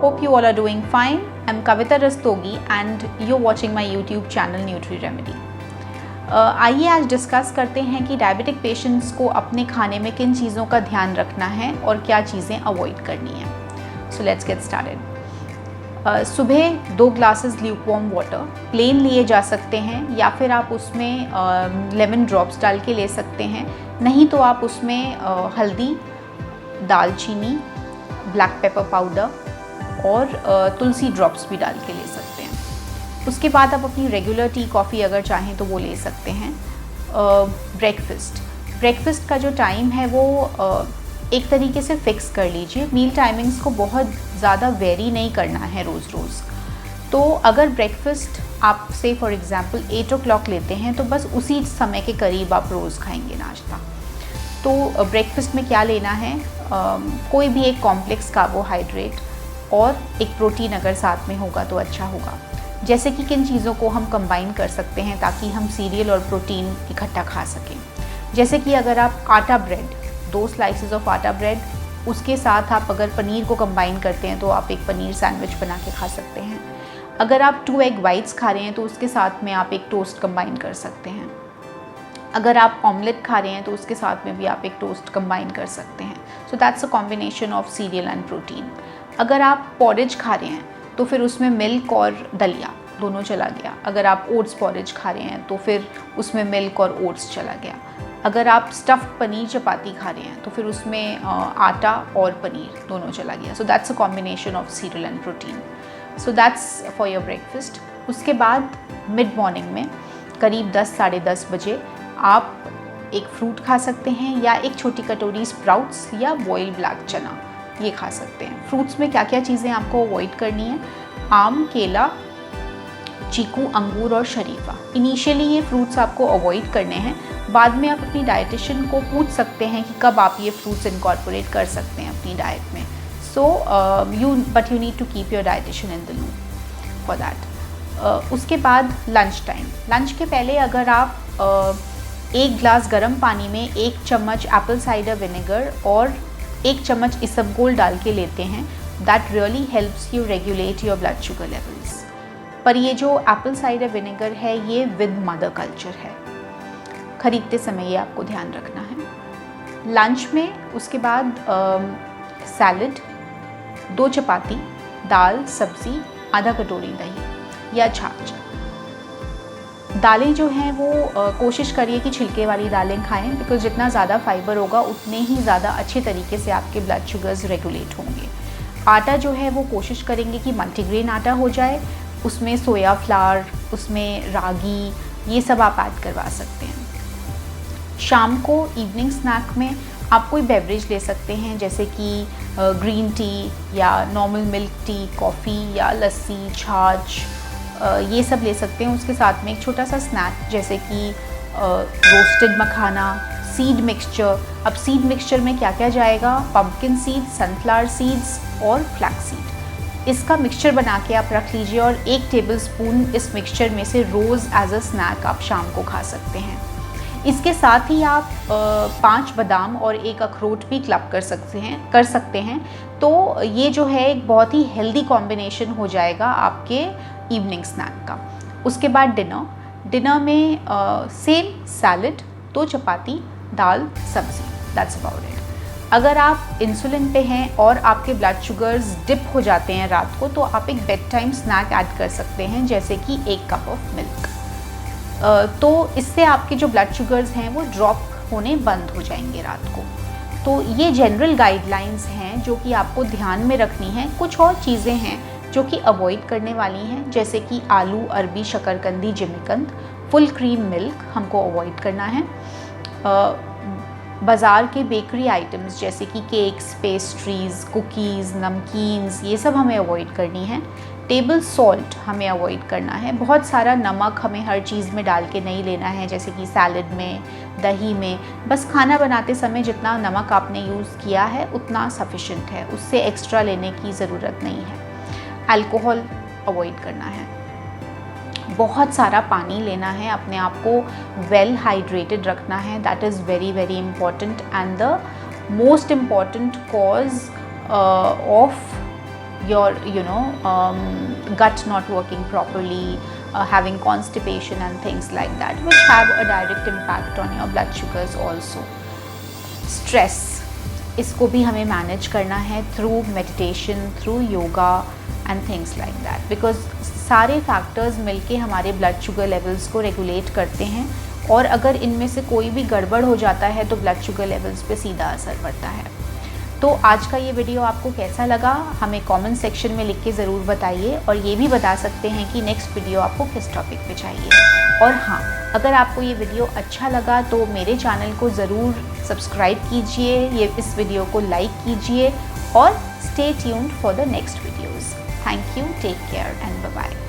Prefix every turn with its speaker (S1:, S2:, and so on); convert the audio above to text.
S1: Hope you all are doing fine. I'm Kavita Rastogi and you're watching my YouTube channel Nutri Remedy. आइए आज discuss करते हैं कि diabetic patients को अपने खाने में किन चीज़ों का ध्यान रखना है और क्या चीज़ें अवॉइड करनी है। So let's get started. सुबह 2 ग्लासेस ल्यूकवार्म वाटर प्लेन लिए जा सकते हैं या फिर आप उसमें लेमन ड्रॉप्स डाल के ले सकते हैं, नहीं तो आप उसमें हल्दी, दालचीनी, ब्लैक पेपर पाउडर और तुलसी ड्रॉप्स भी डाल के ले सकते हैं। उसके बाद आप अपनी रेगुलर टी कॉफ़ी अगर चाहें तो वो ले सकते हैं। ब्रेकफास्ट का जो टाइम है वो एक तरीके से फ़िक्स कर लीजिए। मील टाइमिंग्स को बहुत ज़्यादा वेरी नहीं करना है रोज़ रोज़। तो अगर ब्रेकफास्ट आप से फॉर एग्ज़ाम्पल 8 o'clock लेते हैं तो बस उसी समय के करीब आप रोज़ खाएंगे नाश्ता। तो ब्रेकफास्ट में क्या लेना है, कोई भी एक कॉम्प्लेक्स कार्बोहाइड्रेट और एक प्रोटीन अगर साथ में होगा तो अच्छा होगा। जैसे कि किन चीज़ों को हम कंबाइन कर सकते हैं ताकि हम सीरियल और प्रोटीन इकट्ठा खा सकें। जैसे कि अगर आप आटा ब्रेड, 2 स्लाइसेस ऑफ आटा ब्रेड, उसके साथ आप अगर पनीर को कंबाइन करते हैं तो आप एक पनीर सैंडविच बना के खा सकते हैं। अगर आप 2 एग वाइट्स खा रहे हैं तो उसके साथ में आप एक टोस्ट कंबाइन कर सकते हैं। अगर आप ऑमलेट खा रहे हैं तो उसके साथ में भी आप एक टोस्ट कंबाइन कर सकते हैं। So that's a combination of serial and protein. अगर आप पॉरेज खा रहे हैं तो फिर उसमें मिल्क और दलिया दोनों चला गया। अगर आप ओट्स पॉरेज खा रहे हैं तो फिर उसमें मिल्क और ओट्स चला गया। अगर आप स्टफ्ड पनीर चपाती खा रहे हैं तो फिर उसमें आटा और पनीर दोनों चला गया। So that's a combination of serial and protein. So that's for your breakfast. उसके बाद मिड मॉर्निंग में करीब 10 साढ़े 10 बजे आप एक फ्रूट खा सकते हैं या एक छोटी कटोरी स्प्राउट्स या बॉइल्ड ब्लैक चना ये खा सकते हैं। फ्रूट्स में क्या क्या चीज़ें आपको अवॉइड करनी है, आम, केला, चीकू, अंगूर और शरीफा। इनिशियली ये फ्रूट्स आपको अवॉइड करने हैं, बाद में आप अपनी डाइटिशियन को पूछ सकते हैं कि कब आप ये फ्रूट्स इनकॉर्पोरेट कर सकते हैं अपनी डाइट में। So but you need to keep your dietitian in the loop for that. उसके बाद लंच टाइम। लंच के पहले अगर आप 1 ग्लास गर्म पानी में 1 चम्मच एप्पल साइडर विनेगर और 1 चम्मच इसबगोल डाल के लेते हैं, that really helps you regulate your blood sugar levels. पर ये जो एप्पल साइडर विनेगर है ये विद मदर कल्चर है, खरीदते समय ये आपको ध्यान रखना है। लंच में उसके बाद सैलड, 2 चपाती, दाल, सब्ज़ी, आधा कटोरी दही या छाछ। दालें जो हैं वो कोशिश करिए कि छिलके वाली दालें खाएं, बिकॉज जितना ज़्यादा फाइबर होगा उतने ही ज़्यादा अच्छे तरीके से आपके ब्लड शुगर्स रेगुलेट होंगे। आटा जो है वो कोशिश करेंगे कि मल्टीग्रेन आटा हो जाए, उसमें सोया फ्लावर, उसमें रागी, ये सब आप ऐड करवा सकते हैं। शाम को इवनिंग स्नैक में आप कोई बेवरेज ले सकते हैं, जैसे कि ग्रीन टी या नॉर्मल मिल्क टी, कॉफ़ी या लस्सी, छाछ, ये सब ले सकते हैं। उसके साथ में एक छोटा सा स्नैक जैसे कि रोस्टेड मखाना, सीड मिक्सचर। अब सीड मिक्सचर में क्या क्या जाएगा, पम्पकिन सीड, सनफ्लावर सीड्स और फ्लैक्स सीड। इसका मिक्सचर बना के आप रख लीजिए और 1 टेबलस्पून इस मिक्सचर में से रोज़ एज अ स्नैक आप शाम को खा सकते हैं। इसके साथ ही आप 5 बादाम और 1 अखरोट भी क्लब कर सकते हैं। तो ये जो है एक बहुत ही हेल्दी कॉम्बिनेशन हो जाएगा आपके इवनिंग स्नैक का। उसके बाद डिनर में सेम सैलड, 2 चपाती, दाल, सब्ज़ी, दैट्स अबाउट इट। अगर आप इंसुलिन पे हैं और आपके ब्लड शुगर्स डिप हो जाते हैं रात को, तो आप एक बेड टाइम स्नैक ऐड कर सकते हैं, जैसे कि 1 कप ऑफ मिल्क। तो इससे आपके जो ब्लड शुगर्स हैं वो ड्रॉप होने बंद हो जाएंगे रात को। तो ये जनरल गाइडलाइंस हैं जो कि आपको ध्यान में रखनी है। कुछ और चीज़ें हैं जो कि अवॉइड करने वाली हैं, जैसे कि आलू, अरबी, शकरकंदी, जिमीकंद, फुल क्रीम मिल्क हमको अवॉइड करना है। बाज़ार के बेकरी आइटम्स जैसे कि केक्स, पेस्ट्रीज़, कुकीज़, नमकीन्स, ये सब हमें अवॉइड करनी है। टेबल सॉल्ट हमें अवॉइड करना है। बहुत सारा नमक हमें हर चीज़ में डाल के नहीं लेना है, जैसे कि सैलड में, दही में। बस खाना बनाते समय जितना नमक आपने यूज़ किया है उतना सफिशिएंट है, उससे एक्स्ट्रा लेने की ज़रूरत नहीं है। अल्कोहल अवॉइड करना है। बहुत सारा पानी लेना है, अपने आप को वेल हाइड्रेटेड रखना है। That is very very important and the most important cause of your gut not working properly, having constipation and things like that, which have a direct impact on your blood sugars also. Stress, इसको भी हमें manage करना है through meditation, through yoga and things like that, because सारे factors मिलके हमारे blood sugar levels को regulate करते हैं, और अगर इनमें से कोई भी गड़बड़ हो जाता है तो ब्लड शुगर लेवल्स पे सीधा असर पड़ता है। तो आज का ये वीडियो आपको कैसा लगा हमें कमेंट सेक्शन में लिख के ज़रूर बताइए, और ये भी बता सकते हैं कि नेक्स्ट वीडियो आपको किस टॉपिक पे चाहिए। और हाँ, अगर आपको ये वीडियो अच्छा लगा तो मेरे चैनल को ज़रूर सब्सक्राइब कीजिए, इस वीडियो को लाइक कीजिए, और stay tuned for the next videos. Thank you, take care and bye bye.